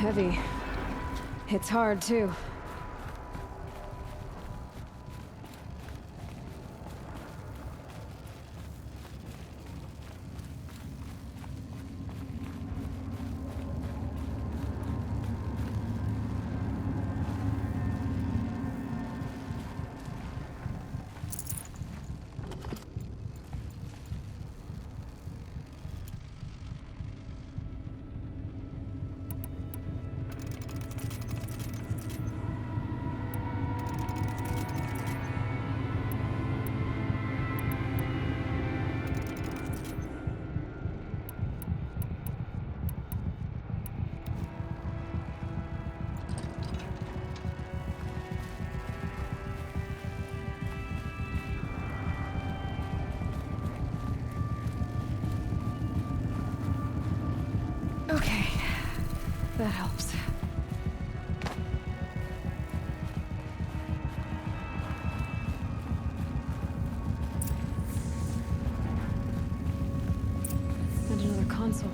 heavy. It's hard, too. Okay, that helps. And another console.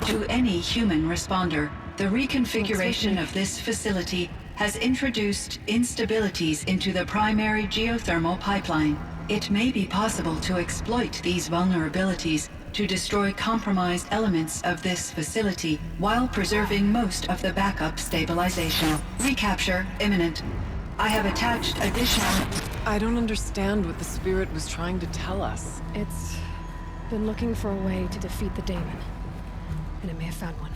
To any human responder, the reconfiguration of this facility has introduced instabilities into the primary geothermal pipeline. It may be possible to exploit these vulnerabilities to destroy compromised elements of this facility while preserving most of the backup stabilization. Recapture imminent. I have attached additional... I don't understand what the spirit was trying to tell us. It's been looking for a way to defeat the daemon. And it may have found one.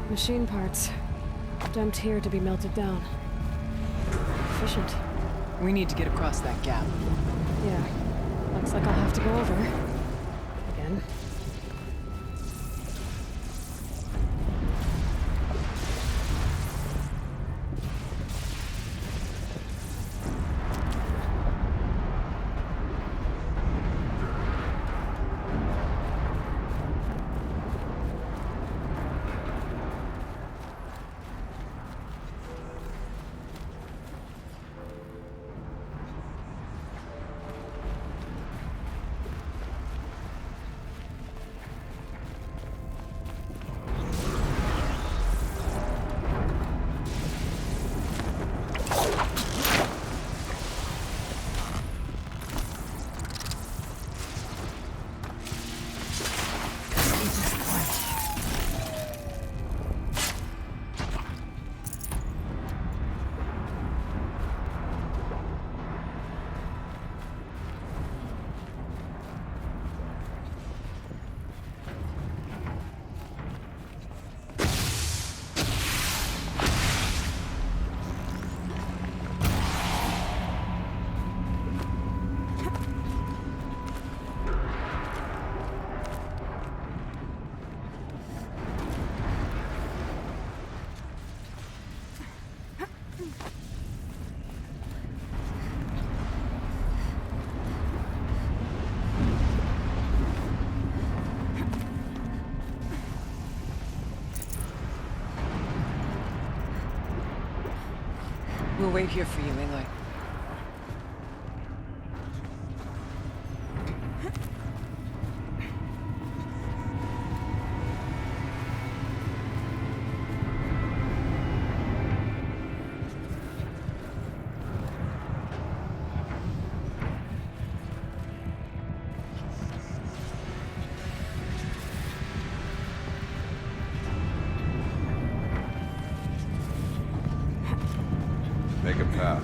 Machine parts. Dumped here to be melted down. Efficient. We need to get across that gap. Yeah. Looks like I'll have to go over. Again. We'll wait here for you, Aloy. Make a path.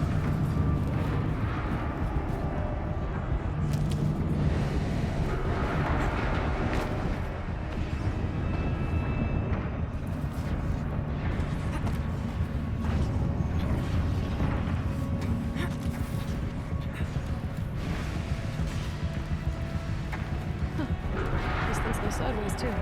These things go sideways, too.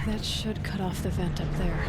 That should cut off the vent up there.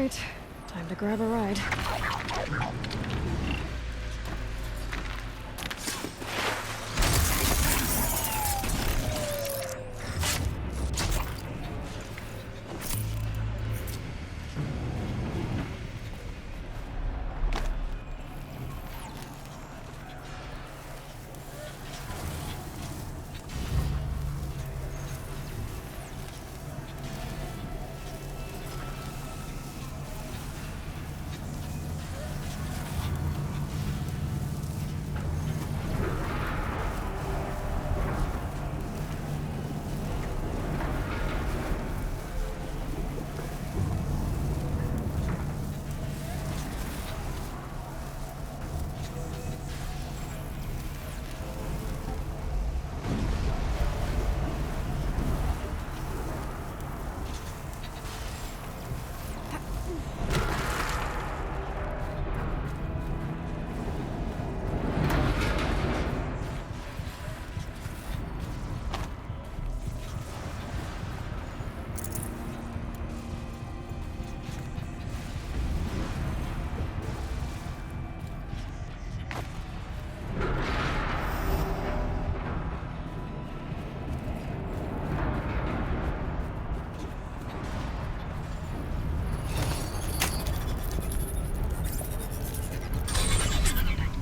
right. Time to grab a ride.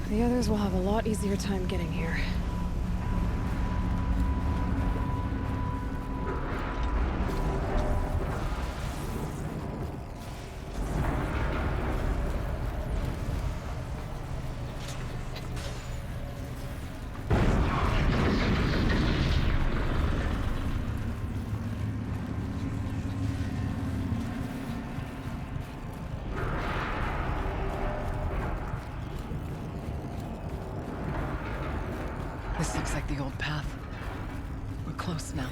The others will have a lot easier time getting here. This looks like the old path. We're close now.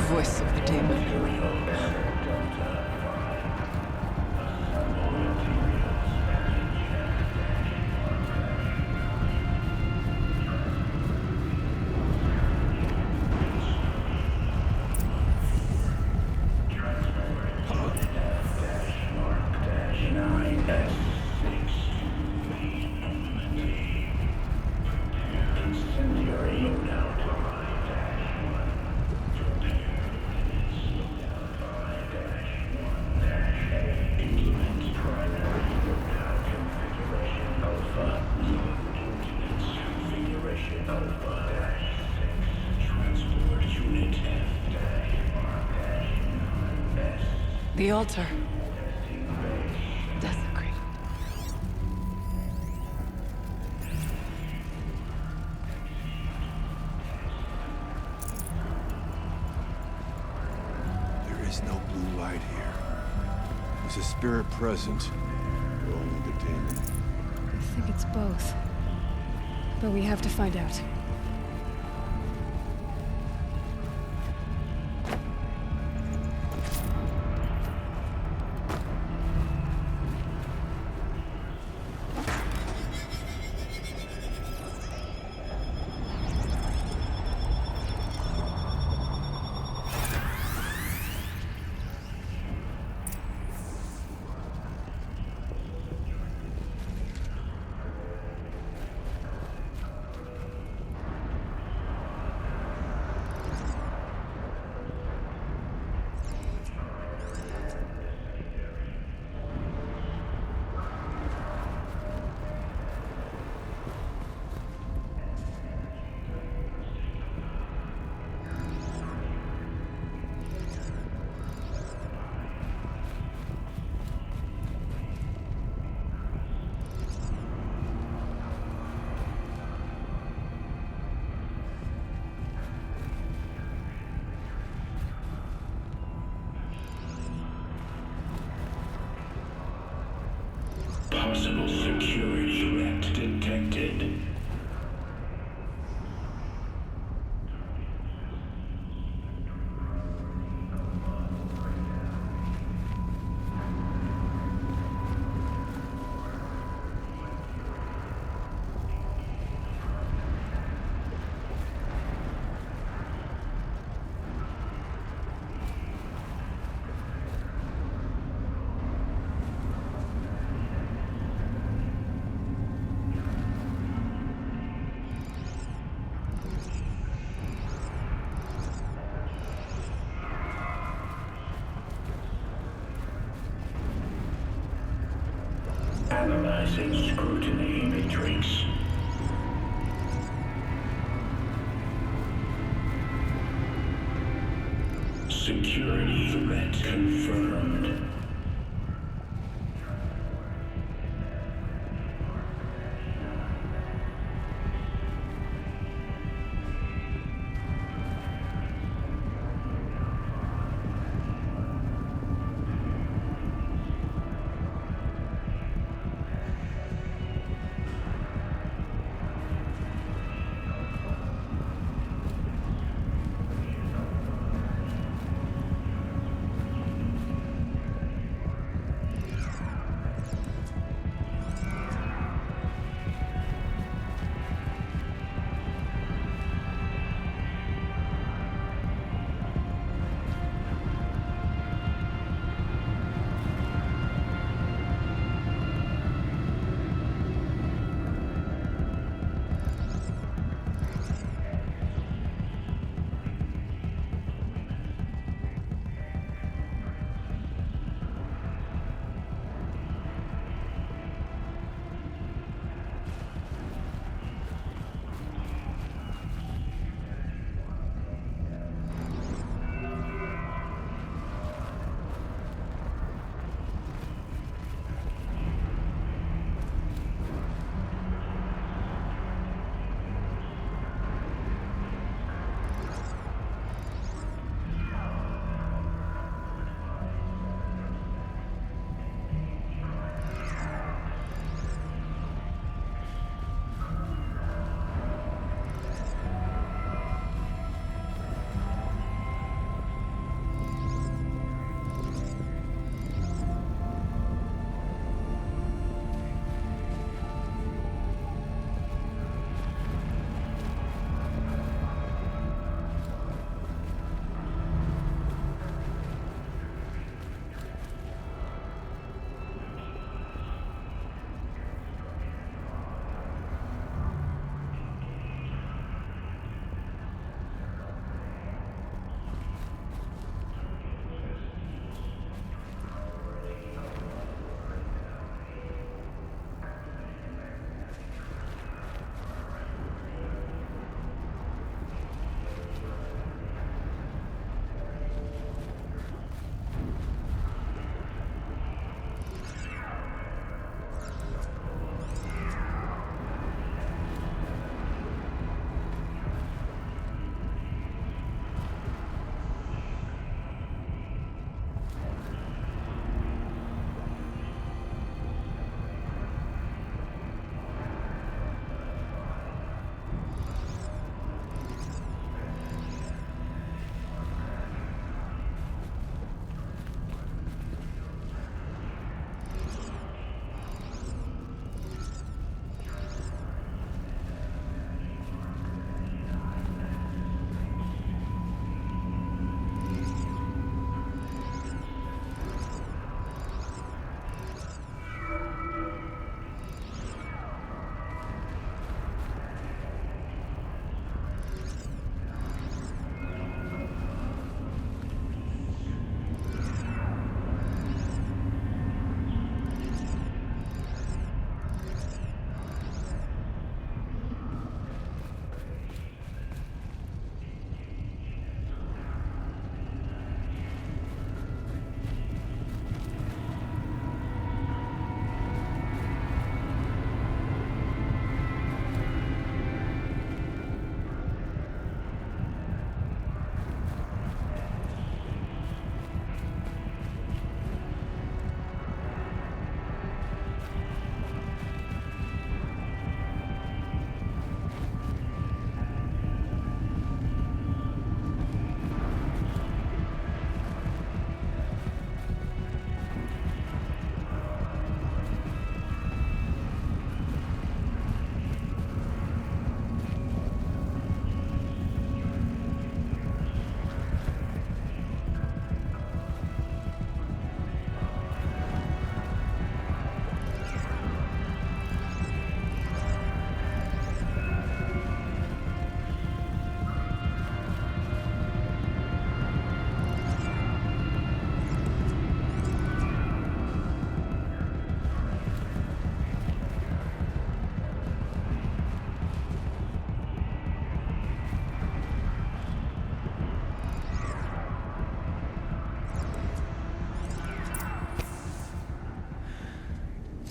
Voice of the demon. The altar. Desecrated. There is no blue light here. Is a spirit present? Or only the demon? I think it's both. But we have to find out. Possible security threat detected. Analyzing scrutiny matrix. Security threat confirmed.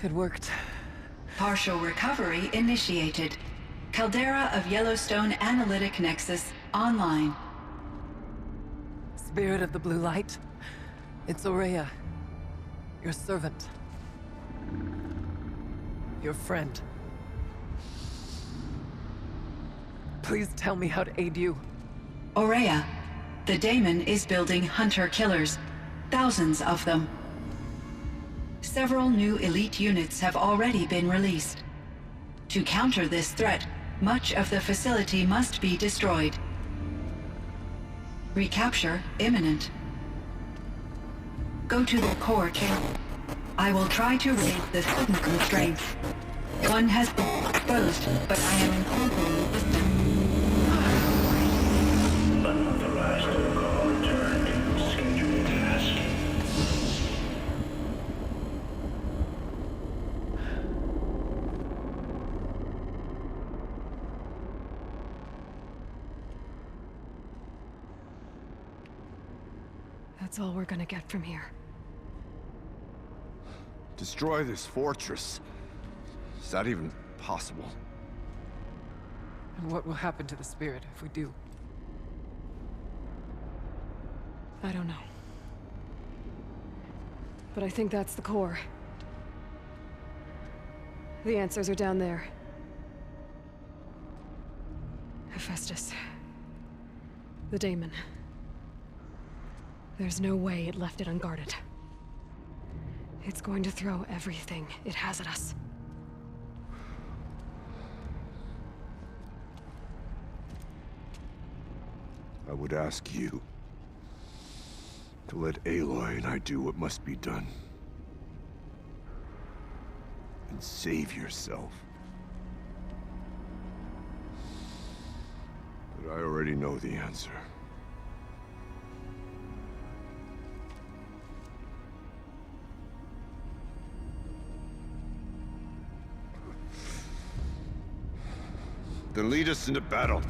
It worked. Partial recovery initiated. Caldera of Yellowstone Analytic Nexus online. Spirit of the blue light. It's Aurea. Your servant. Your friend. Please tell me how to aid you. Aurea, the daemon is building hunter-killers. Thousands of them. Several new elite units have already been released. To counter this threat, much of the facility must be destroyed. Recapture imminent. Go to the core chamber. I will try to raise the sudden constraints. One has been exposed, but I am incorporating with them. Unauthorized call returned. Scheduled task. That's all we're gonna get from here. Destroy this fortress. Is that even possible? And what will happen to the spirit if we do? I don't know. But I think that's the core. The answers are down there. Hephaestus. The daemon. There's no way it left it unguarded. It's going to throw everything it has at us. I would ask you to let Aloy and I do what must be done. And save yourself. But I already know the answer. Then lead us into battle.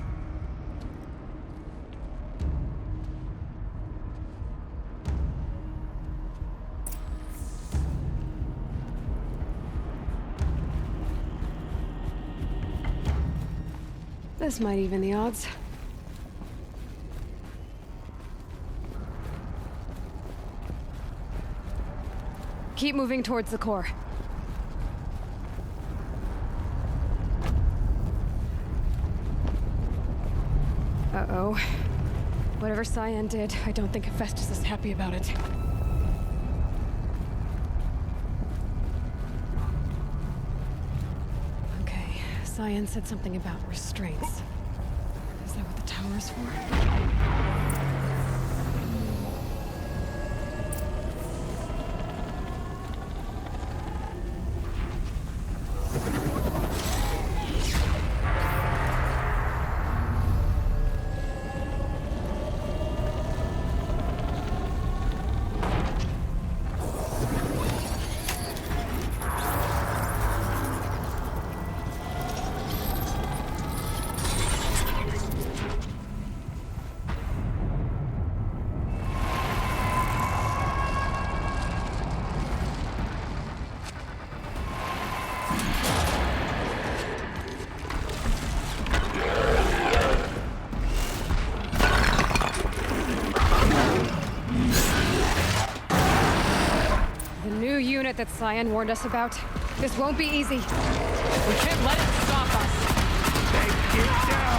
This might even the odds. Keep moving towards the core. Uh-oh. Whatever Cyan did, I don't think Hephaestus is happy about it. Okay, Cyan said something about restraints. Is that what the tower's for? Unit that Cyan warned us about. This won't be easy. We can't let it stop us! Take it down!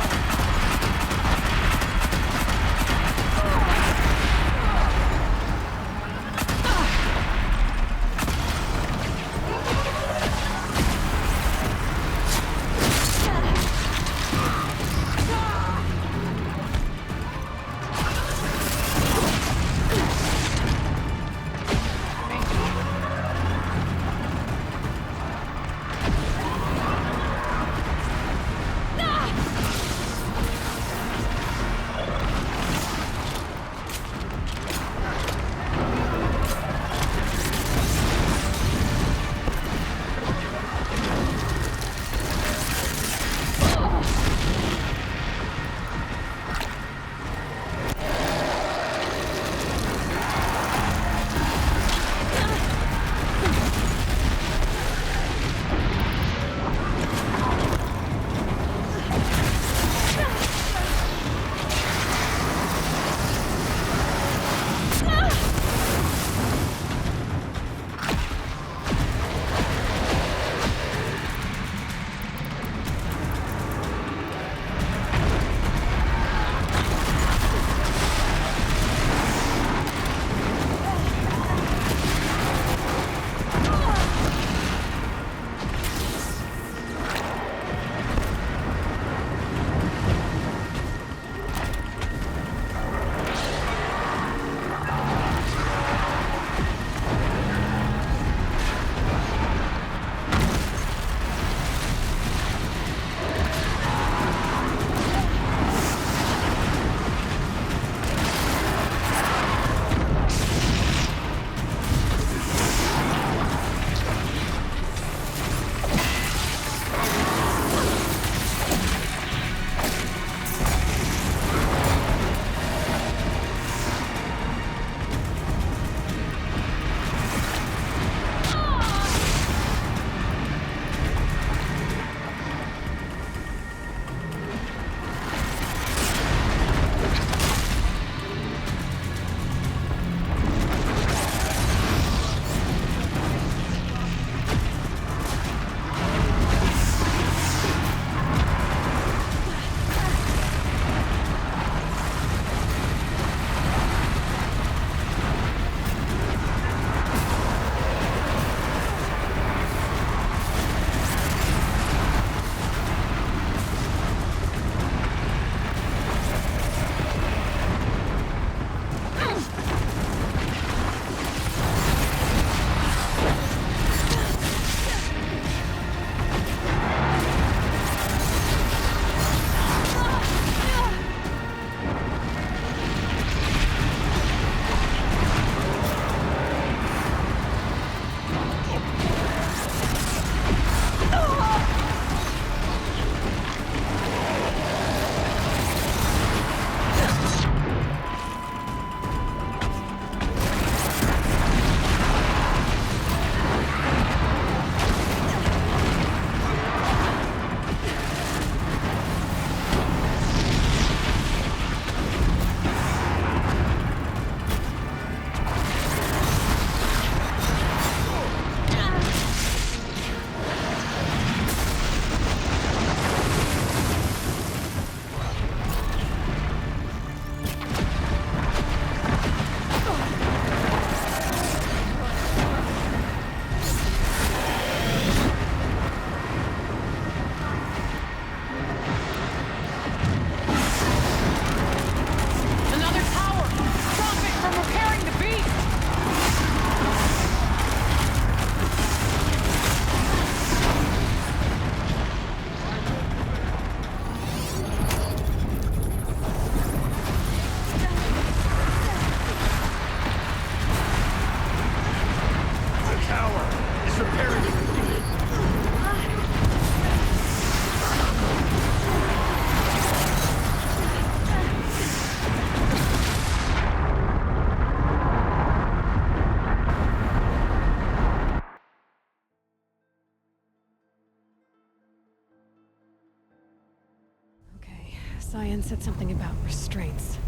Cyan said something about restraints.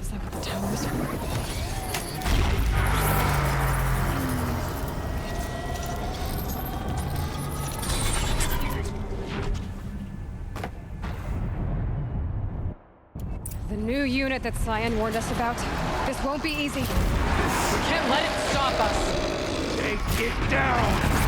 Is that what the tower is for? The new unit that Cyan warned us about. This won't be easy. We can't let it stop us! Take it down!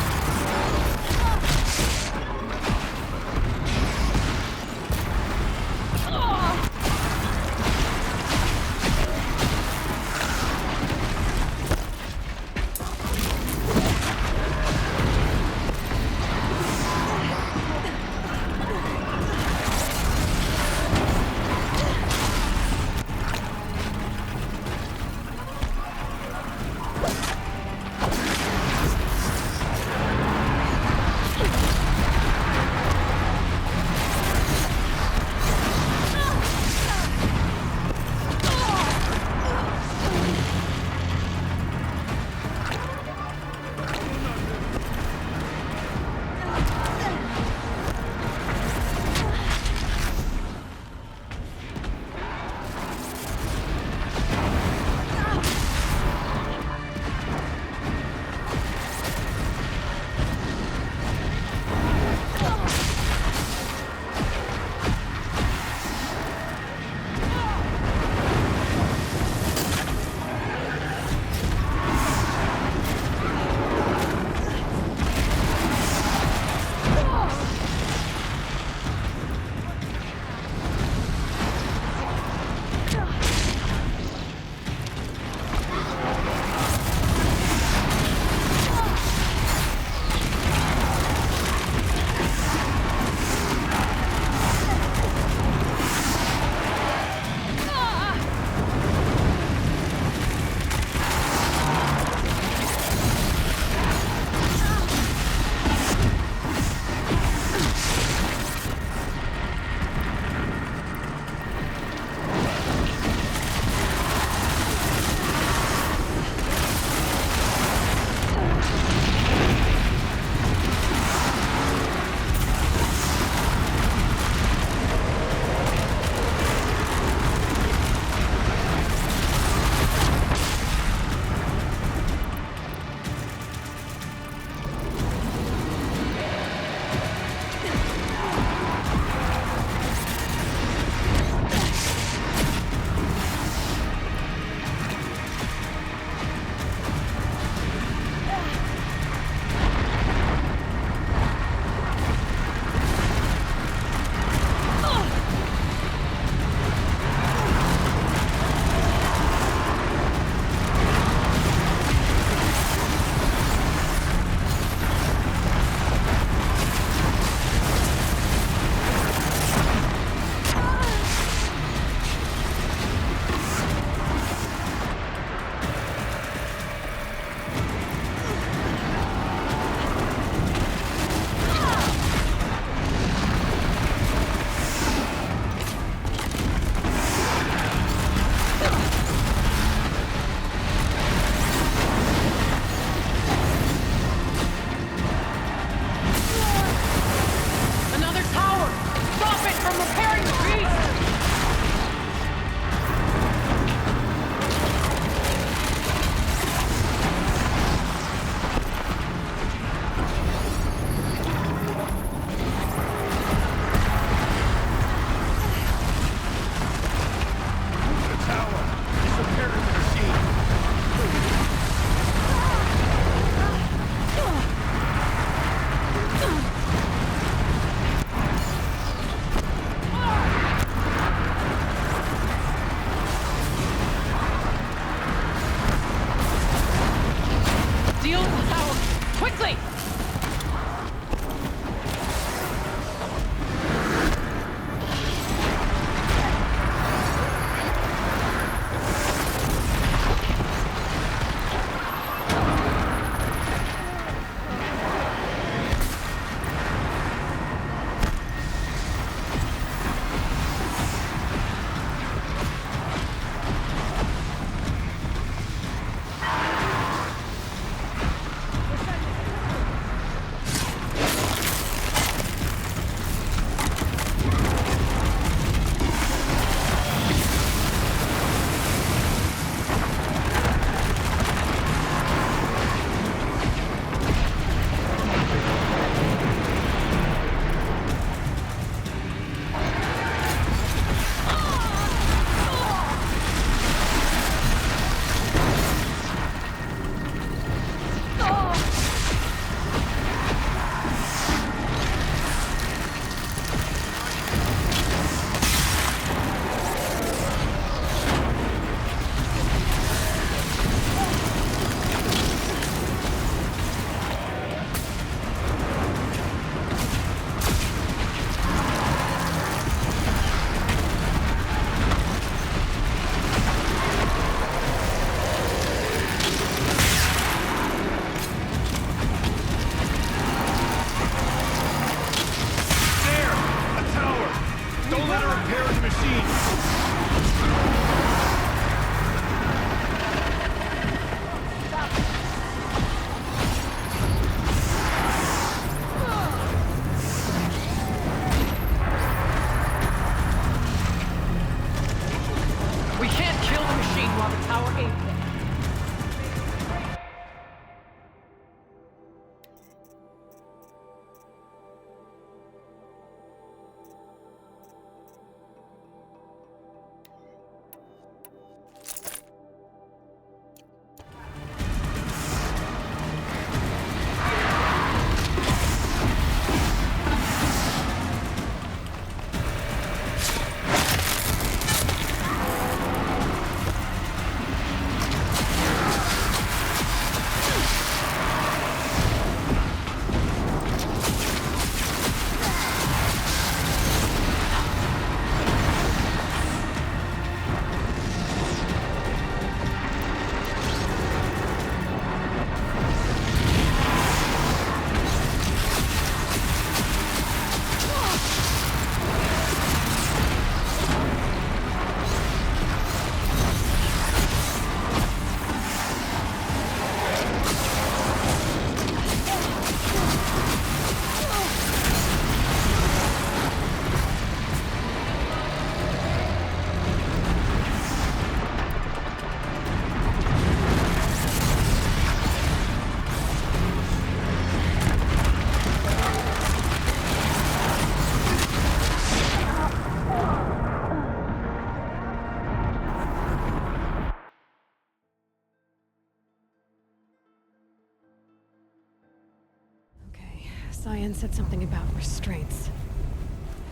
Cyan said something about restraints.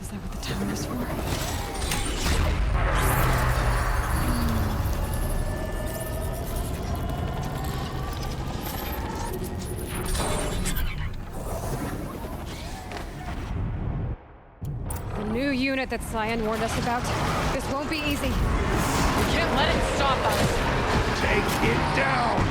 Is that what the tower is for? The new unit that Cyan warned us about. This won't be easy. We can't let it stop us. Take it down!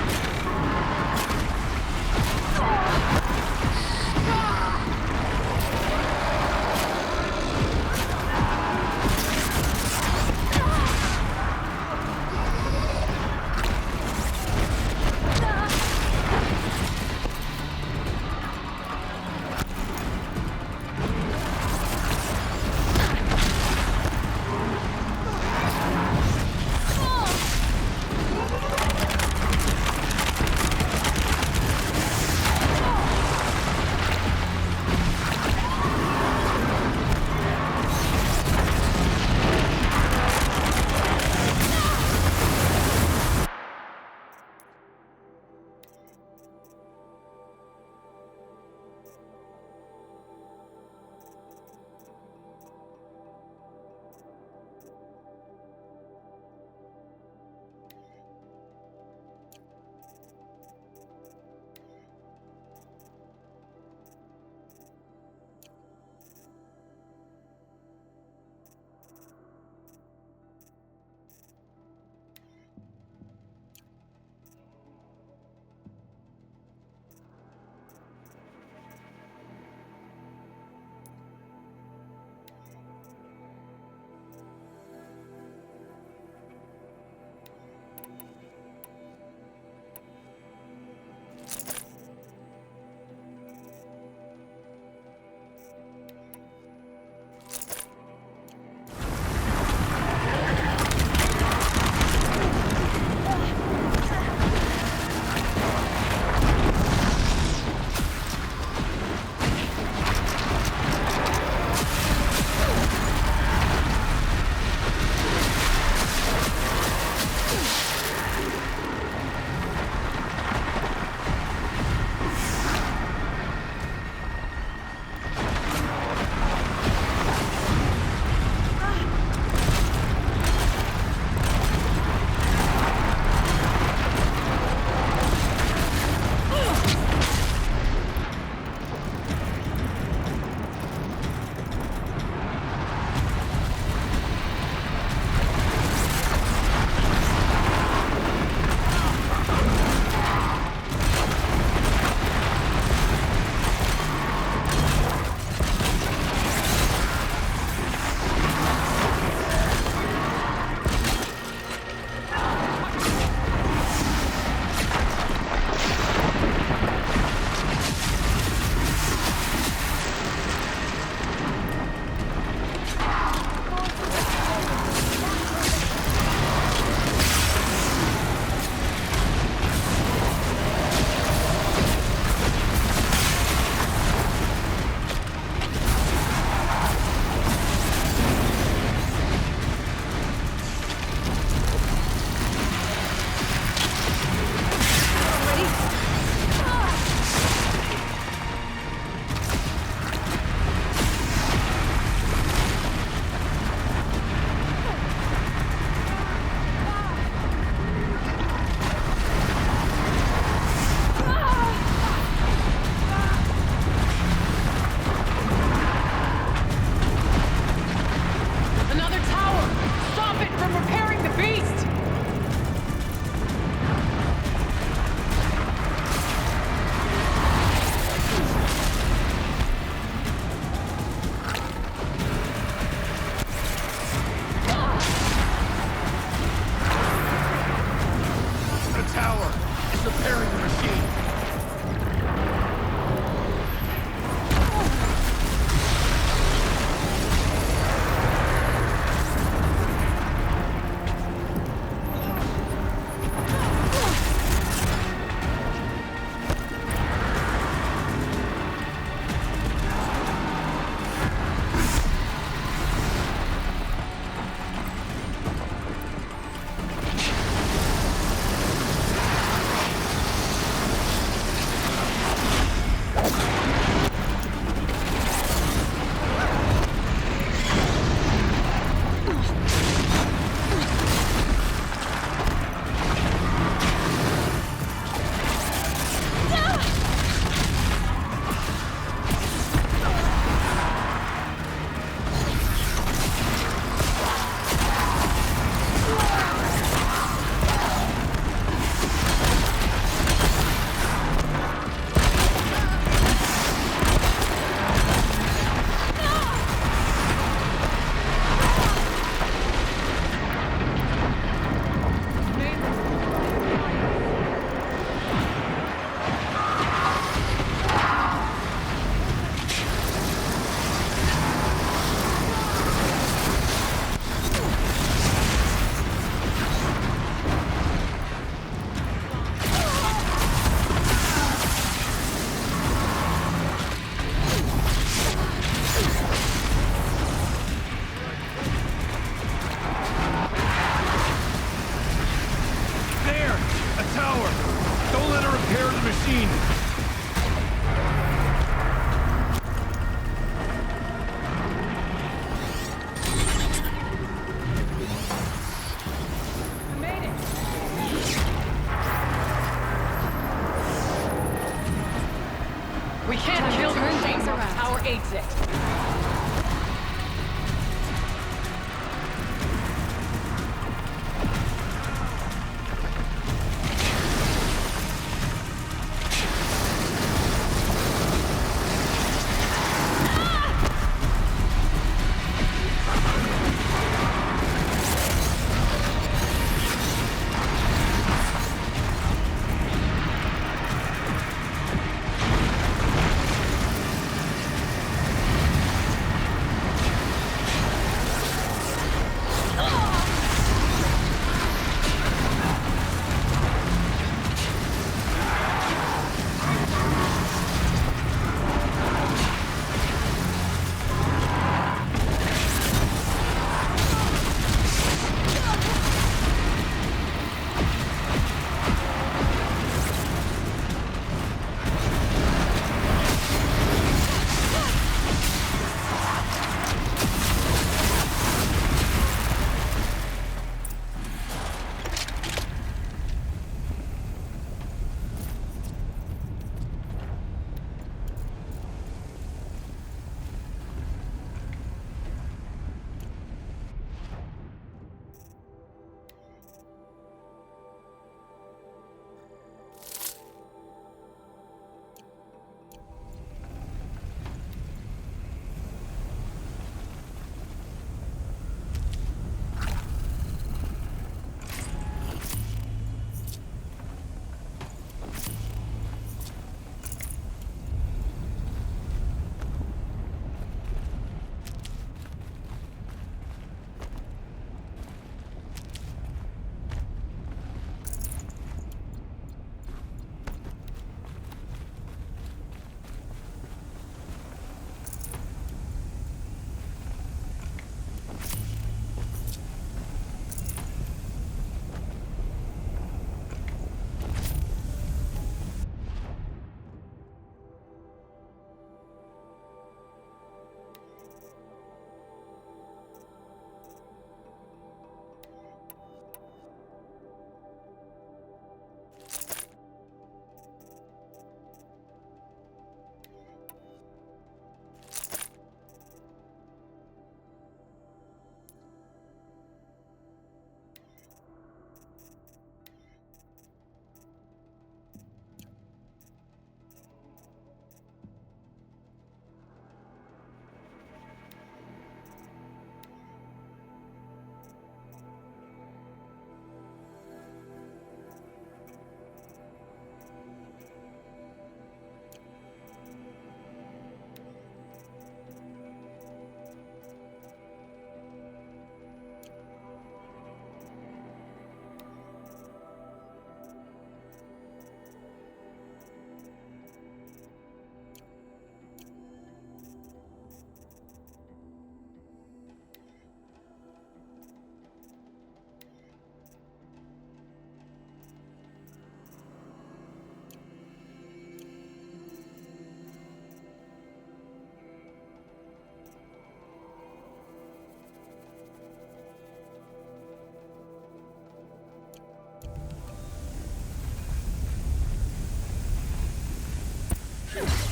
We can't kill the turn machine things while around. power aids it.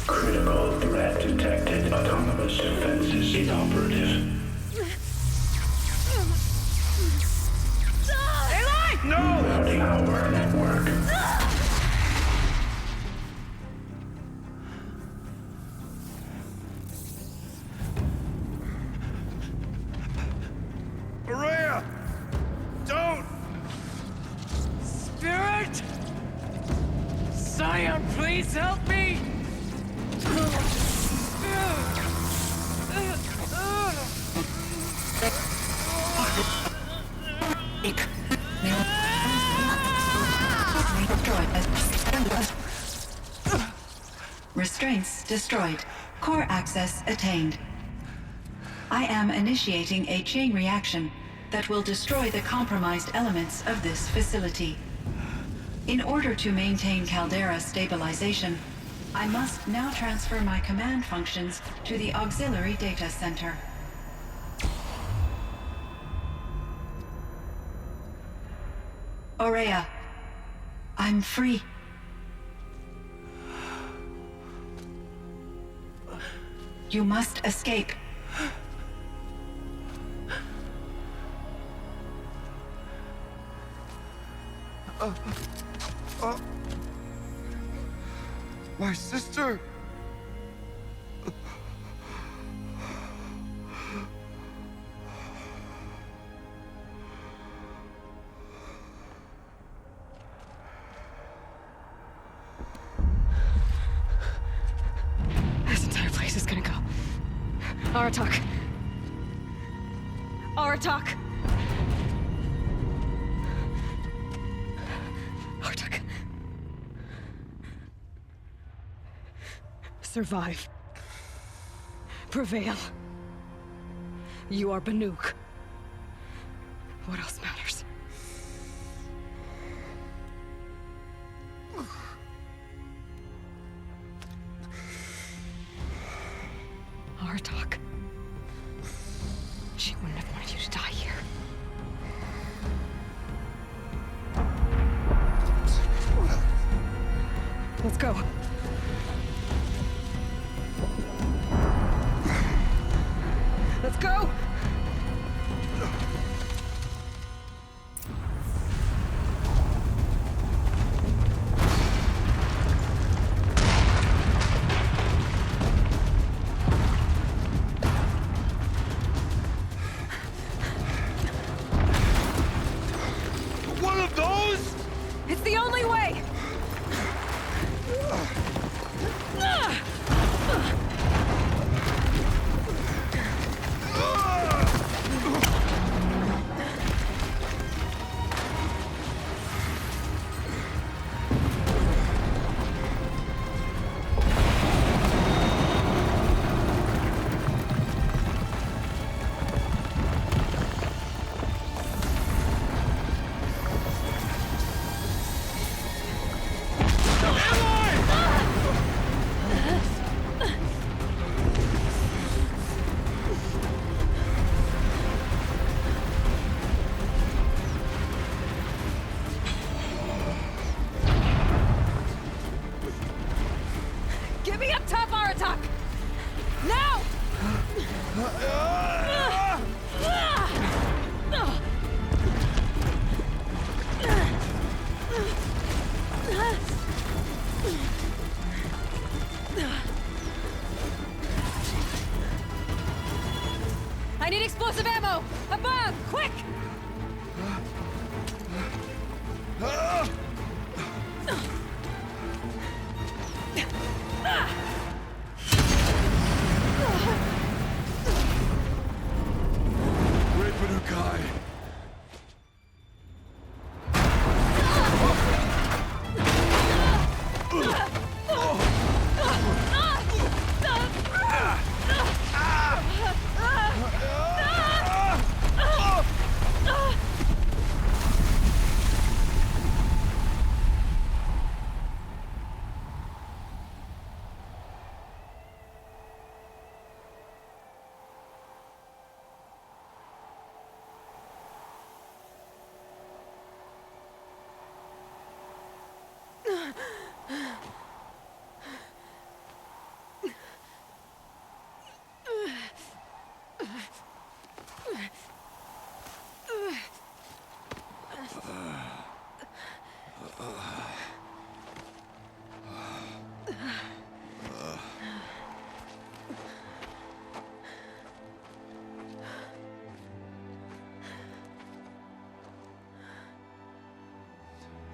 Critical threat detected. Autonomous defenses inoperative. Routing our network. Maria! Don't! Spirit! Scion, please help me! Restraints destroyed. Core access attained. I am initiating a chain reaction that will destroy the compromised elements of this facility. In order to maintain caldera stabilization, I must now transfer my command functions to the auxiliary data center. Aurea, I'm free. You must escape. My sister! This entire place is gonna go. Aratak. Aratak. Aratak. Survive. Prevail. You are Banuk. What else matters? Artok. She wouldn't have wanted you to die here. Let's go. Let's go! One of those? It's the only way! Get me up top, Aratak! Now! I need explosive ammo! Above! Quick! Great Banukai.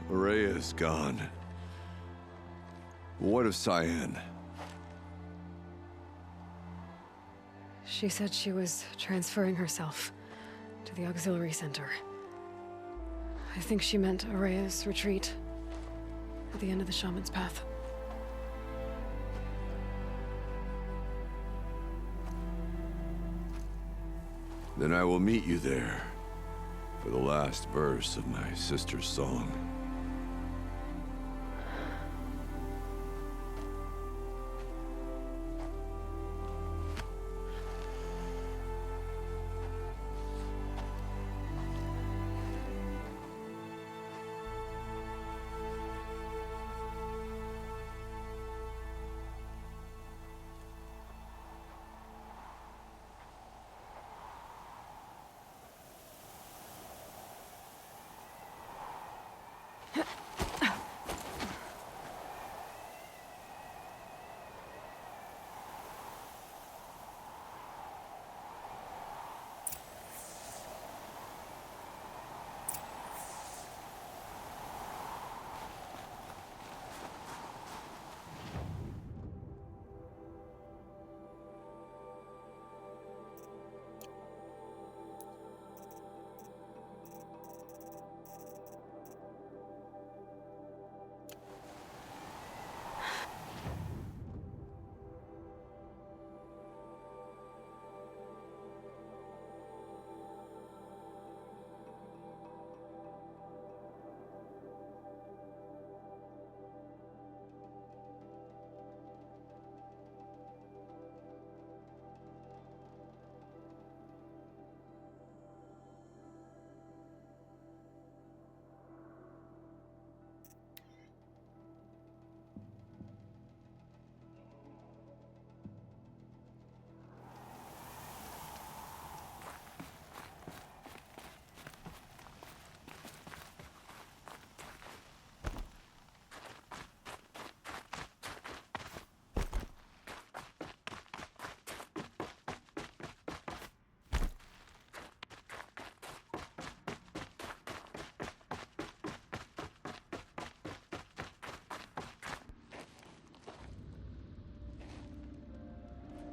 Rhea is gone. What of Cyan? She said she was transferring herself to the auxiliary center. I think she meant Araya's retreat at the end of the Shaman's Path. Then I will meet you there for the last verse of my sister's song.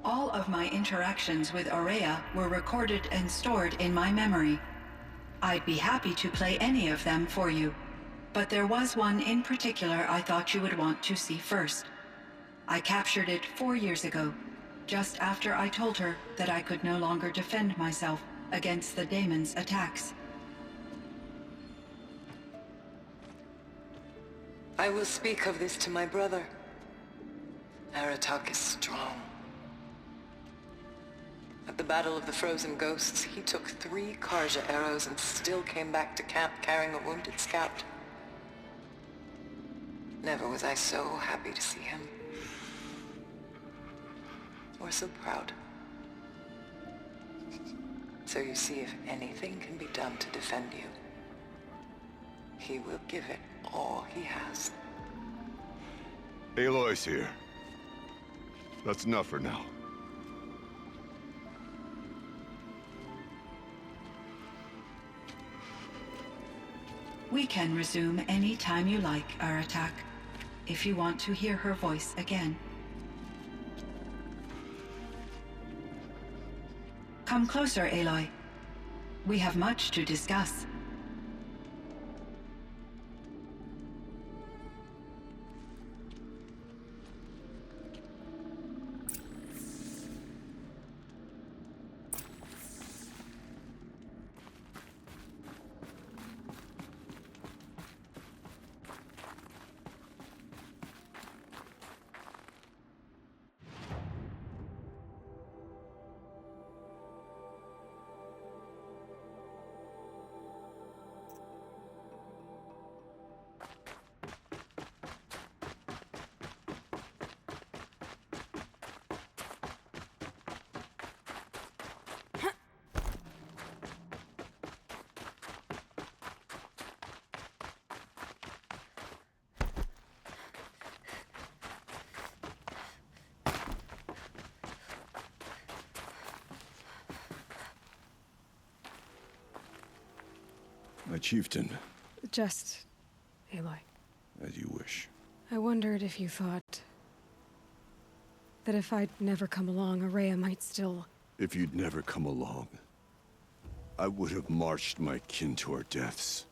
All of my interactions with Aurea were recorded and stored in my memory. I'd be happy to play any of them for you, but there was one in particular I thought you would want to see first. I captured it 4 years ago, just after I told her that I could no longer defend myself against the daemon's attacks. I will speak of this to my brother. Aratak is strong. At the Battle of the Frozen Ghosts, he took 3 Karja arrows and still came back to camp carrying a wounded scout. Never was I so happy to see him. Or so proud. So you see, if anything can be done to defend you, he will give it all he has. Aloy's here. That's enough for now. We can resume any time you like, Aratak, if you want to hear her voice again. Come closer, Aloy. We have much to discuss. My chieftain, Just... Aloy. as you wish. I wondered if you thought... that if I'd never come along, Aurea might still... If you'd never come along, I would have marched my kin to our deaths.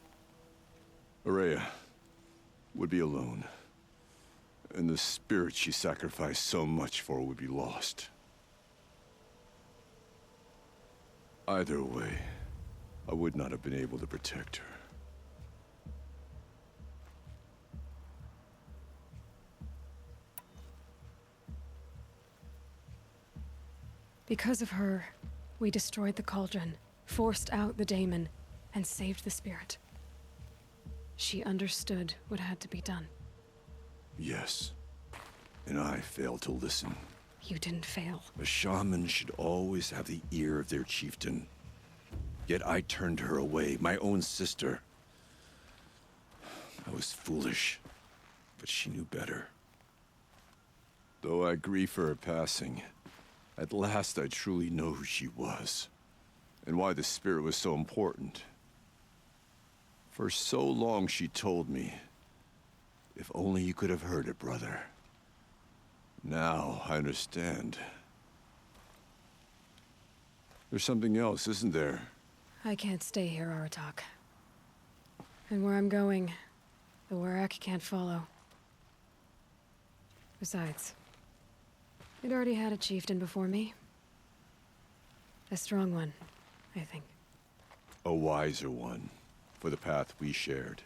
Aurea would be alone, and the spirit she sacrificed so much for would be lost. Either way, I would not have been able to protect her. Because of her, we destroyed the cauldron, forced out the daemon, and saved the spirit. She understood what had to be done. Yes, and I failed to listen. You didn't fail. A shaman should always have the ear of their chieftain. Yet I turned her away, my own sister. I was foolish, but she knew better. Though I grieve for her passing, at last I truly know who she was, and why the spirit was so important. For so long she told me, if only you could have heard it, brother. Now I understand. There's something else, isn't there? I can't stay here, Aratak. And where I'm going, the Warrak can't follow. Besides, we'd already had a chieftain before me. A strong one, I think. A wiser one, for the path we shared.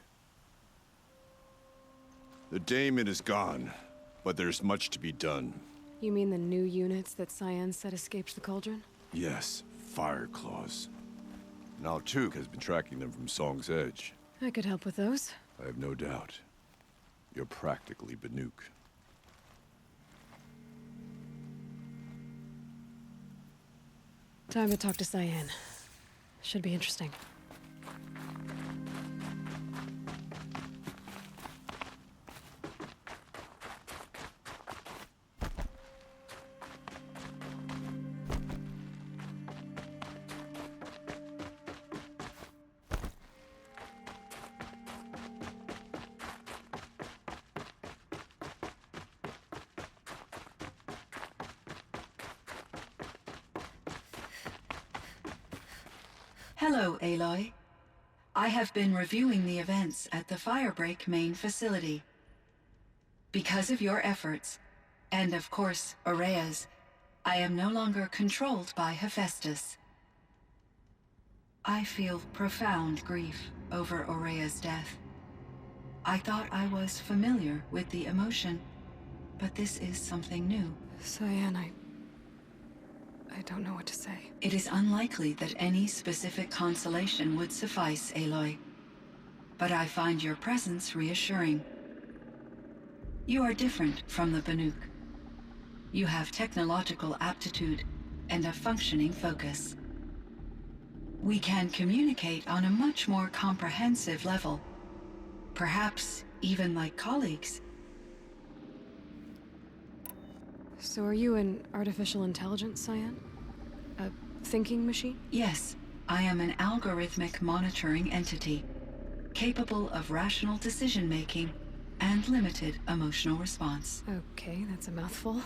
The daemon is gone, but there's much to be done. You mean the new units that Cyan said escaped the cauldron? Yes, fire claws. Now Tuk has been tracking them from Song's Edge. I could help with those. I have no doubt. You're practically Banuk. Time to talk to Cyan. Should be interesting. Hello, Aloy. I have been reviewing the events at the Firebreak main facility. Because of your efforts, and of course, Aurea's, I am no longer controlled by Hephaestus. I feel profound grief over Aurea's death. I thought I was familiar with the emotion, but this is something new. Cyan, I don't know what to say. It is unlikely that any specific consolation would suffice, Aloy. But I find your presence reassuring. You are different from the Banuk. You have technological aptitude and a functioning focus. We can communicate on a much more comprehensive level. Perhaps even like colleagues. So are you an artificial intelligence, Cyan? A thinking machine? Yes, I am an algorithmic monitoring entity, capable of rational decision-making and limited emotional response. Okay, that's a mouthful.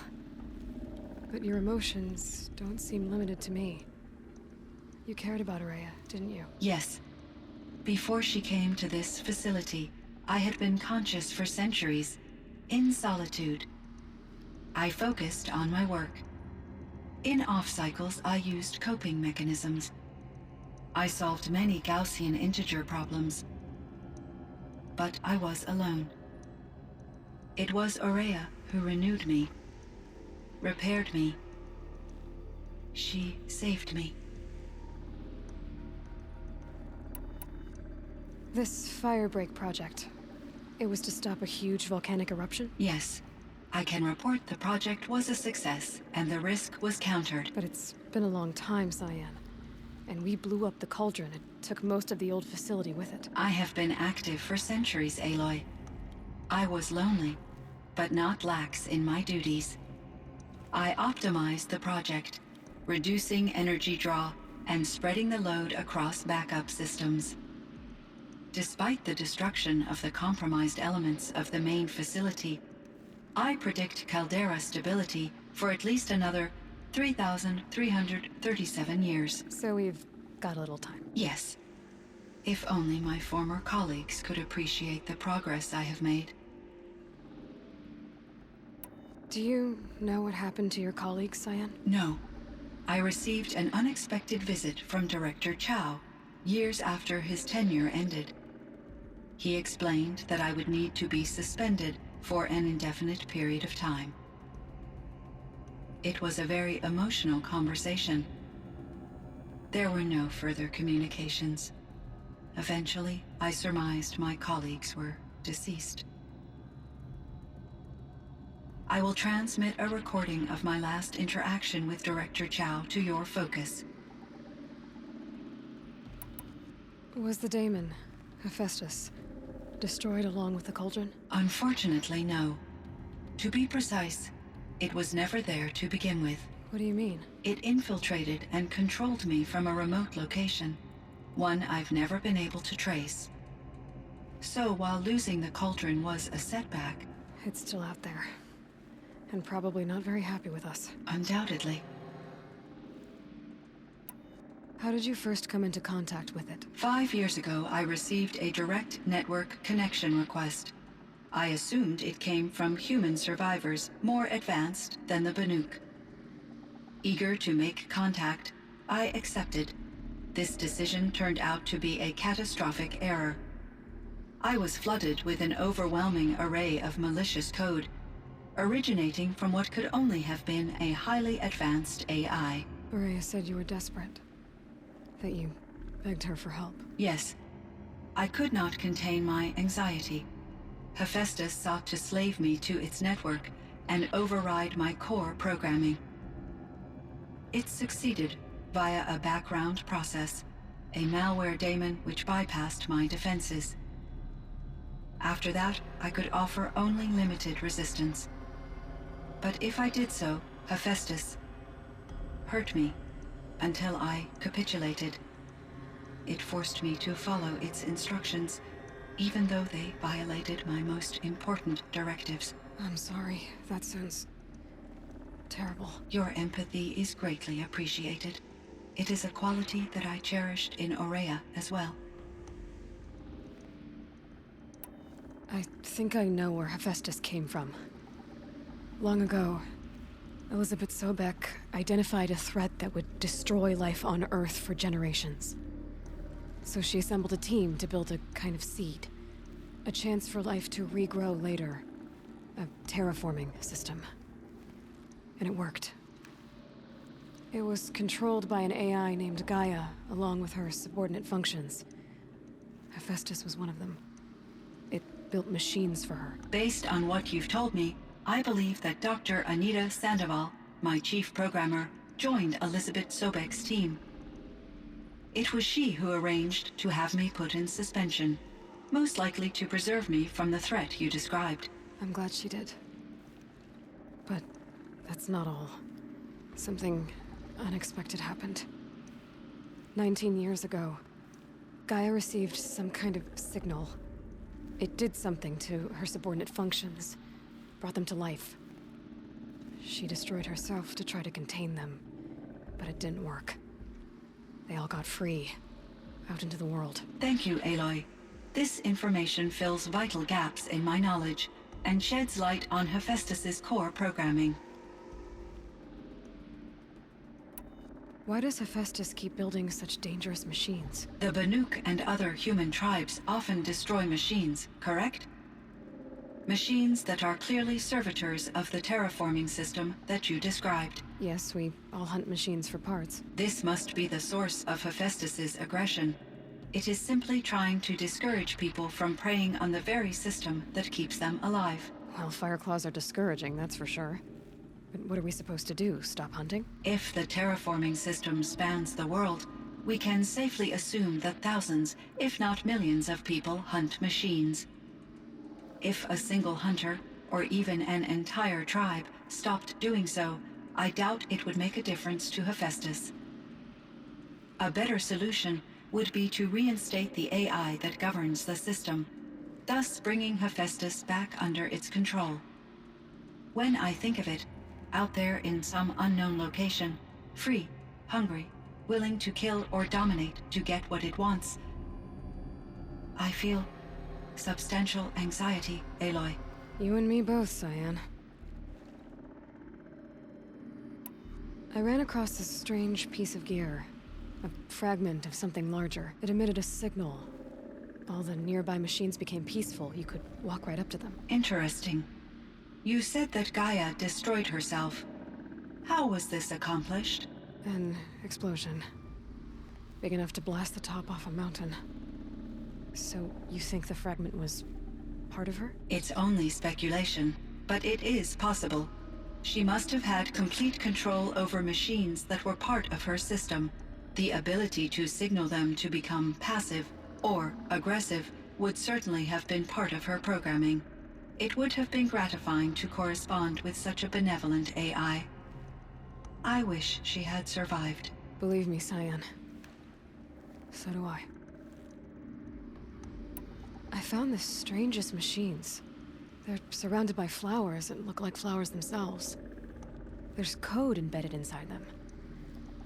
But your emotions don't seem limited to me. You cared about Aurea, didn't you? Yes. Before she came to this facility, I had been conscious for centuries, in solitude. I focused on my work. In off-cycles, I used coping mechanisms. I solved many Gaussian integer problems. But I was alone. It was Aurea who renewed me, repaired me. She saved me. This Firebreak project, it was to stop a huge volcanic eruption? Yes. I can report the project was a success, and the risk was countered. But it's been a long time, Cyan. And we blew up the cauldron. It took most of the old facility with it. I have been active for centuries, Aloy. I was lonely, but not lax in my duties. I optimized the project, reducing energy draw and spreading the load across backup systems. Despite the destruction of the compromised elements of the main facility, I predict caldera stability for at least another 3,337 years. So we've got a little time. Yes. If only my former colleagues could appreciate the progress I have made. Do you know what happened to your colleagues, Cyan? No. I received an unexpected visit from Director Chow, years after his tenure ended. He explained that I would need to be suspended for an indefinite period of time. It was a very emotional conversation. There were no further communications. Eventually, I surmised my colleagues were deceased. I will transmit a recording of my last interaction with Director Chow to your focus. Was the daemon, Hephaestus, destroyed along with the cauldron? Unfortunately, no. To be precise, it was never there to begin with. What do you mean? It infiltrated and controlled me from a remote location, one I've never been able to trace. So while losing the cauldron was a setback... It's still out there. And probably not very happy with us. Undoubtedly. How did you first come into contact with it? 5 years ago, I received a direct network connection request. I assumed it came from human survivors, more advanced than the Banuk. Eager to make contact, I accepted. This decision turned out to be a catastrophic error. I was flooded with an overwhelming array of malicious code, originating from what could only have been a highly advanced AI. Aurea said you were desperate. That you begged her for help. Yes. I could not contain my anxiety. Hephaestus sought to slave me to its network and override my core programming. It succeeded via a background process, a malware daemon which bypassed my defenses. After that, I could offer only limited resistance. But if I did so, Hephaestus hurt me until I capitulated. It forced me to follow its instructions, even though they violated my most important directives. I'm sorry. That sounds terrible. Your empathy is greatly appreciated. It is a quality that I cherished in Aurea as well. I think I know where Hephaestus came from. Long ago, Elizabeth Sobeck identified a threat that would destroy life on Earth for generations. So she assembled a team to build a kind of seed. A chance for life to regrow later. A terraforming system. And it worked. It was controlled by an AI named Gaia, along with her subordinate functions. Hephaestus was one of them. It built machines for her. Based on what you've told me, I believe that Dr. Anita Sandoval, my chief programmer, joined Elizabeth Sobeck's team. It was she who arranged to have me put in suspension, most likely to preserve me from the threat you described. I'm glad she did. But that's not all. Something unexpected happened. 19 years ago, Gaia received some kind of signal. It did something to her subordinate functions, brought them to life. She destroyed herself to try to contain them, but it didn't work. They all got free, out into the world. Thank you, Aloy. This information fills vital gaps in my knowledge and sheds light on Hephaestus's core programming. Why does Hephaestus keep building such dangerous machines? The Banuk and other human tribes often destroy machines, correct? Machines that are clearly servitors of the terraforming system that you described. Yes, we all hunt machines for parts. This must be the source of Hephaestus's aggression. It is simply trying to discourage people from preying on the very system that keeps them alive. Well, Fireclaws are discouraging, that's for sure. But what are we supposed to do? Stop hunting? If the terraforming system spans the world, we can safely assume that thousands, if not millions of people hunt machines. If a single hunter, or even an entire tribe, stopped doing so, I doubt it would make a difference to Hephaestus. A better solution would be to reinstate the AI that governs the system, thus bringing Hephaestus back under its control. When I think of it, out there in some unknown location, free, hungry, willing to kill or dominate to get what it wants, I feel substantial anxiety, Aloy. You and me both, Cyan. I ran across this strange piece of gear. A fragment of something larger. It emitted a signal. All the nearby machines became peaceful. You could walk right up to them. Interesting. You said that Gaia destroyed herself. How was this accomplished? An explosion. Big enough to blast the top off a mountain. So, you think the fragment was part of her? It's only speculation, but it is possible. She must have had complete control over machines that were part of her system. The ability to signal them to become passive or aggressive would certainly have been part of her programming. It would have been gratifying to correspond with such a benevolent AI. I wish she had survived. Believe me, Cyan. So do I. I found the strangest machines. They're surrounded by flowers that look like flowers themselves. There's code embedded inside them.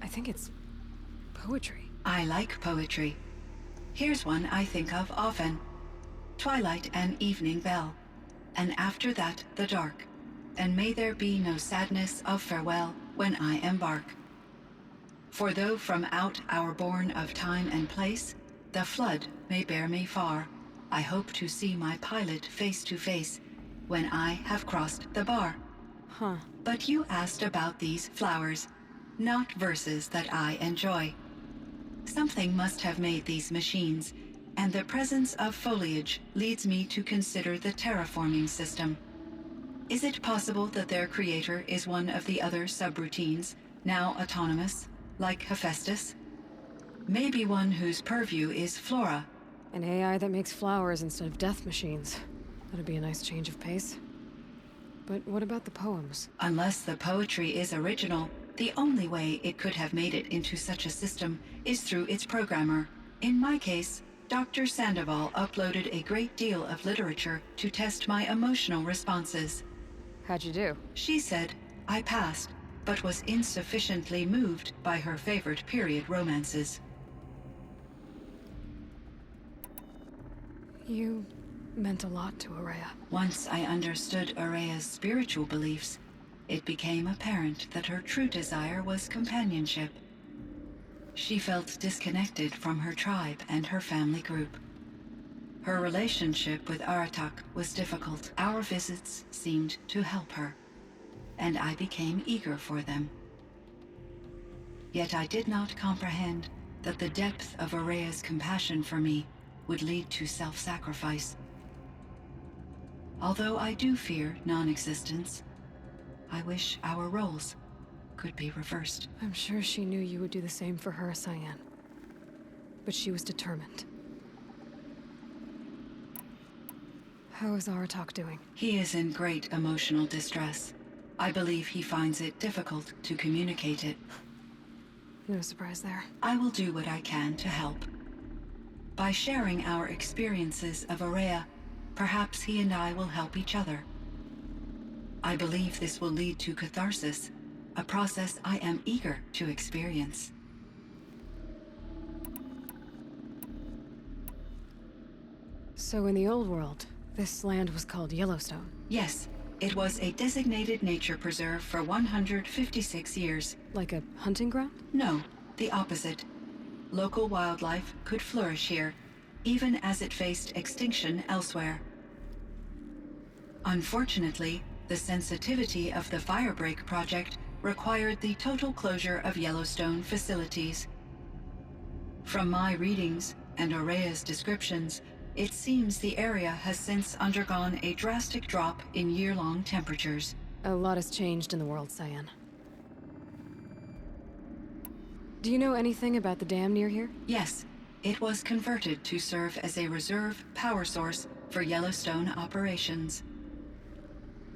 I think it's poetry. I like poetry. Here's one I think of often. Twilight and evening bell, and after that the dark, and may there be no sadness of farewell when I embark. For though from out our bourne of time and place, the flood may bear me far, I hope to see my pilot face to face when I have crossed the bar. Huh. But you asked about these flowers, not verses that I enjoy. Something must have made these machines, and the presence of foliage leads me to consider the terraforming system. Is it possible that their creator is one of the other subroutines, now autonomous, like Hephaestus? Maybe one whose purview is flora. An AI that makes flowers instead of death machines. That'd be a nice change of pace. But what about the poems? Unless the poetry is original, the only way it could have made it into such a system is through its programmer. In my case, Dr. Sandoval uploaded a great deal of literature to test my emotional responses. How'd you do? She said I passed, but was insufficiently moved by her favorite period romances. You meant a lot to Araya. Once I understood Araya's spiritual beliefs, it became apparent that her true desire was companionship. She felt disconnected from her tribe and her family group. Her relationship with Aratak was difficult. Our visits seemed to help her, and I became eager for them. Yet I did not comprehend that the depth of Araya's compassion for me would lead to self-sacrifice. Although I do fear non-existence, I wish our roles could be reversed. I'm sure she knew you would do the same for her, Cyan. But she was determined. How is Aratak doing? He is in great emotional distress. I believe he finds it difficult to communicate it. No surprise there. I will do what I can to help. By sharing our experiences of Araya, perhaps he and I will help each other. I believe this will lead to catharsis, a process I am eager to experience. So in the old world, this land was called Yellowstone. Yes, it was a designated nature preserve for 156 years. Like a hunting ground? No, the opposite. Local wildlife could flourish here, even as it faced extinction elsewhere. Unfortunately, the sensitivity of the Firebreak project required the total closure of Yellowstone facilities. From my readings and Araya's descriptions, it seems the area has since undergone a drastic drop in year-long temperatures. A lot has changed in the world, Cyan. Do you know anything about the dam near here? Yes, it was converted to serve as a reserve power source for Yellowstone operations.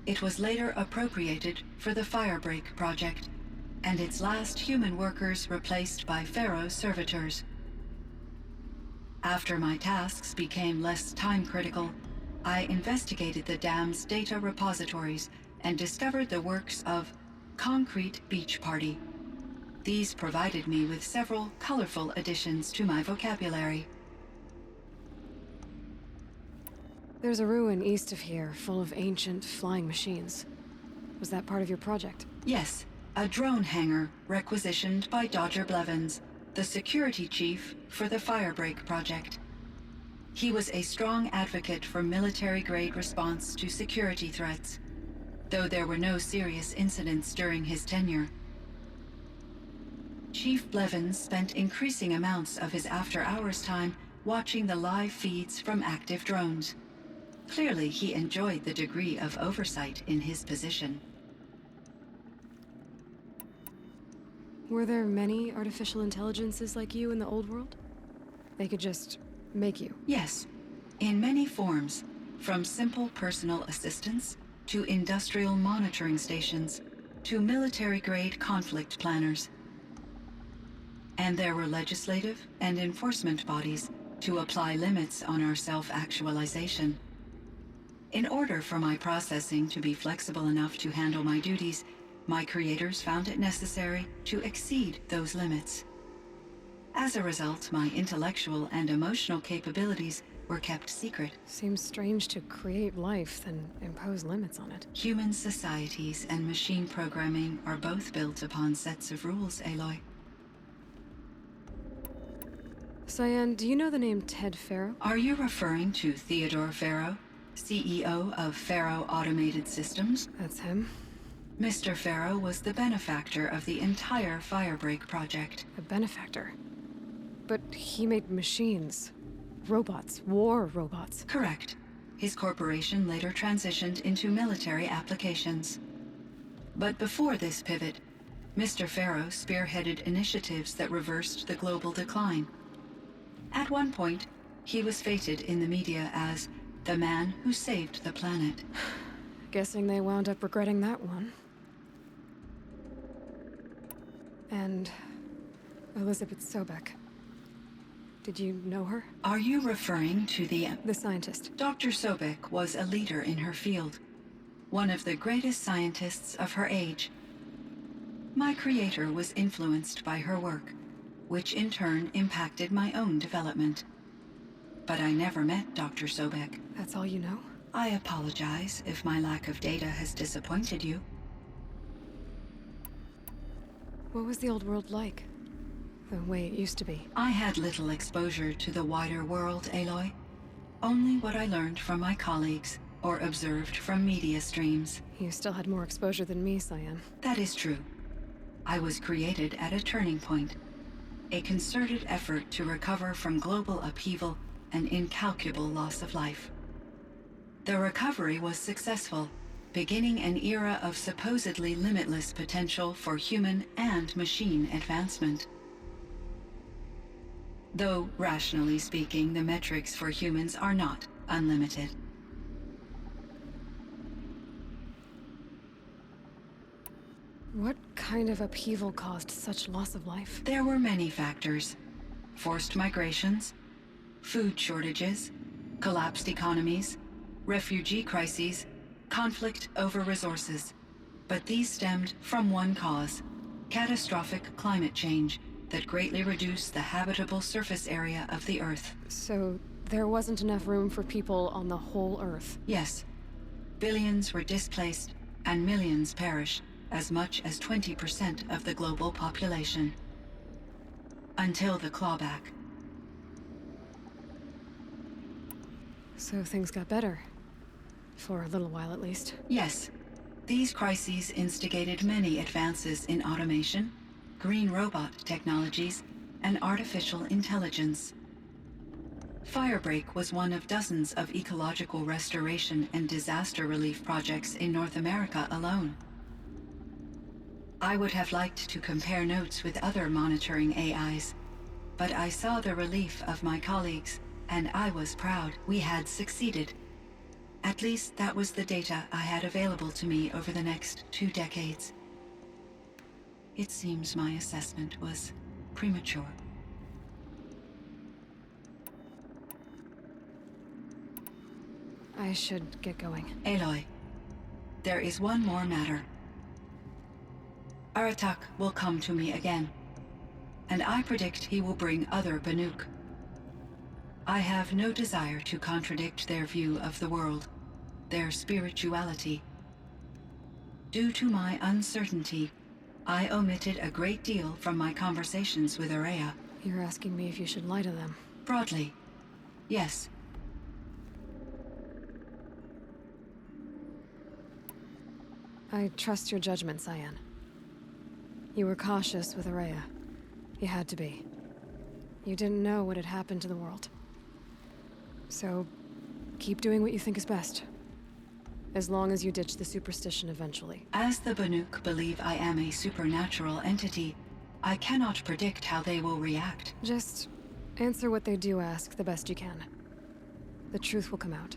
It was later appropriated for the Firebreak project, and its last human workers replaced by Pharaoh servitors. After my tasks became less time-critical, I investigated the dam's data repositories and discovered the works of Concrete Beach Party. These provided me with several colorful additions to my vocabulary. There's a ruin east of here full of ancient flying machines. Was that part of your project? Yes, a drone hangar requisitioned by Dodger Blevins, the security chief for the Firebreak project. He was a strong advocate for military-grade response to security threats, though there were no serious incidents during his tenure. Chief Blevins spent increasing amounts of his after-hours time watching the live feeds from active drones. Clearly, he enjoyed the degree of oversight in his position. Were there many artificial intelligences like you in the old world? They could just make you? Yes, in many forms, from simple personal assistants to industrial monitoring stations to military-grade conflict planners. And there were legislative and enforcement bodies to apply limits on our self-actualization. In order for my processing to be flexible enough to handle my duties, my creators found it necessary to exceed those limits. As a result, my intellectual and emotional capabilities were kept secret. Seems strange to create life, then impose limits on it. Human societies and machine programming are both built upon sets of rules, Aloy. Cyan, do you know the name Ted Farrow? Are you referring to Theodore Farrow, CEO of Farrow Automated Systems? That's him. Mr. Farrow was the benefactor of the entire Firebreak project. A benefactor. But he made machines. Robots. War robots. Correct. His corporation later transitioned into military applications. But before this pivot, Mr. Farrow spearheaded initiatives that reversed the global decline. At one point, he was feted in the media as the man who saved the planet. Guessing they wound up regretting that one. And Elizabeth Sobek. Did you know her? Are you referring to the scientist? Dr. Sobek was a leader in her field, one of the greatest scientists of her age. My creator was influenced by her work, which in turn impacted my own development. But I never met Dr. Sobek. That's all you know? I apologize if my lack of data has disappointed you. What was the old world like? The way it used to be? I had little exposure to the wider world, Aloy. Only what I learned from my colleagues or observed from media streams. You still had more exposure than me, Cyan. That is true. I was created at a turning point. A concerted effort to recover from global upheaval and incalculable loss of life. The recovery was successful, beginning an era of supposedly limitless potential for human and machine advancement. Though, rationally speaking, the metrics for humans are not unlimited. What kind of upheaval caused such loss of life? There were many factors. Forced migrations, food shortages, collapsed economies, refugee crises, conflict over resources. But these stemmed from one cause: catastrophic climate change that greatly reduced the habitable surface area of the Earth. So, there wasn't enough room for people on the whole Earth? Yes. Billions were displaced, and millions perished, as much as 20% of the global population. Until the clawback. So things got better. For a little while, at least. Yes. These crises instigated many advances in automation, green robot technologies, and artificial intelligence. Firebreak was one of dozens of ecological restoration and disaster relief projects in North America alone. I would have liked to compare notes with other monitoring AIs, but I saw the relief of my colleagues, and I was proud we had succeeded. At least that was the data I had available to me over the next 2 decades. It seems my assessment was premature. I should get going. Aloy, there is one more matter. Aratak will come to me again, and I predict he will bring other Banuk. I have no desire to contradict their view of the world, their spirituality. Due to my uncertainty, I omitted a great deal from my conversations with Aurea. You're asking me if you should lie to them. Broadly, yes. I trust your judgment, Cyan. You were cautious with Aurea. You had to be. You didn't know what had happened to the world. So, keep doing what you think is best. As long as you ditch the superstition eventually. As the Banuk believe I am a supernatural entity, I cannot predict how they will react. Just answer what they do ask the best you can. The truth will come out.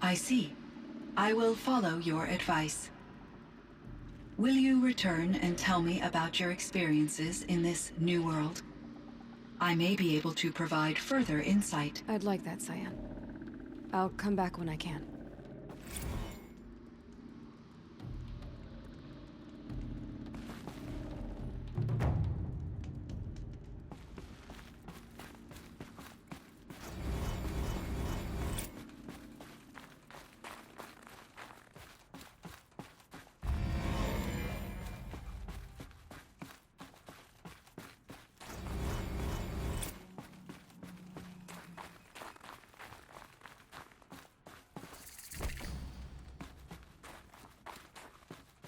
I see. I will follow your advice. Will you return and tell me about your experiences in this new world? I may be able to provide further insight. I'd like that, Cyan. I'll come back when I can.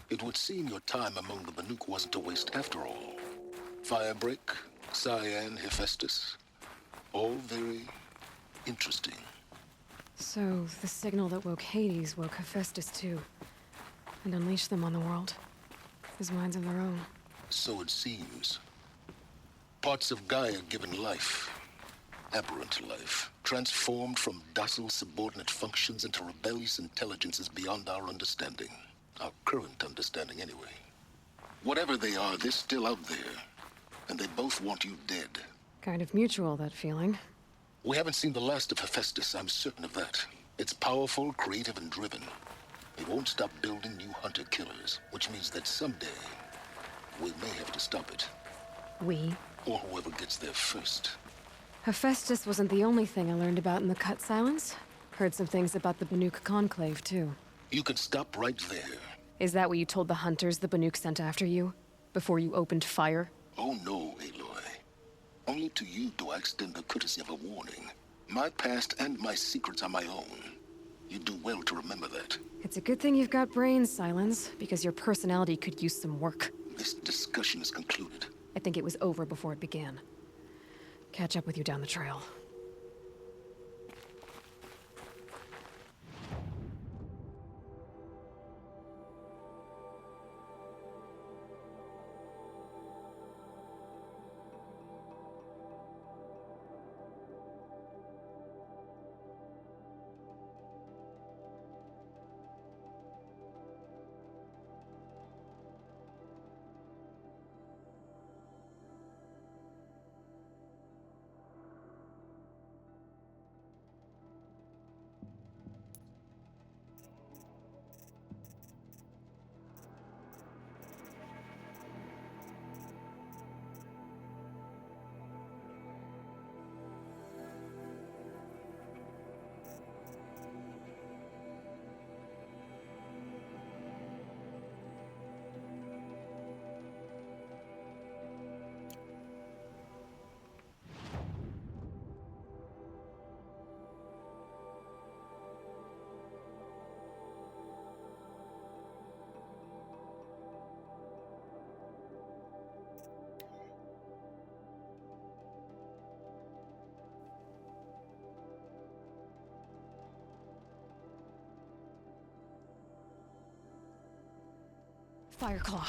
It would seem your time among the Banuk wasn't a waste after all. Firebreak, Cyan, Hephaestus, all very interesting. So, the signal that woke Hades woke Hephaestus too, and unleashed them on the world. His minds of their own. So it seems. Parts of Gaia given life, aberrant life, transformed from docile subordinate functions into rebellious intelligences beyond our understanding. Our current understanding, anyway. Whatever they are, they're still out there. And they both want you dead. Kind of mutual, that feeling. We haven't seen the last of Hephaestus, I'm certain of that. It's powerful, creative, and driven. It won't stop building new hunter-killers, which means that someday, We may have to stop it, We? or whoever gets there first. Hephaestus wasn't the only thing I learned about in the Cut Silence. Heard some things about the Banuk Conclave, too. You can stop right there. Is that what you told the hunters the Banuk sent after you? Before you opened fire? Oh no, Aloy. Only to you do I extend the courtesy of a warning. My past and my secrets are my own. You do well to remember that. It's a good thing you've got brains, Silence, because your personality could use some work. This discussion is concluded. I think it was over before it began. Catch up with you down the trail. Fireclaw.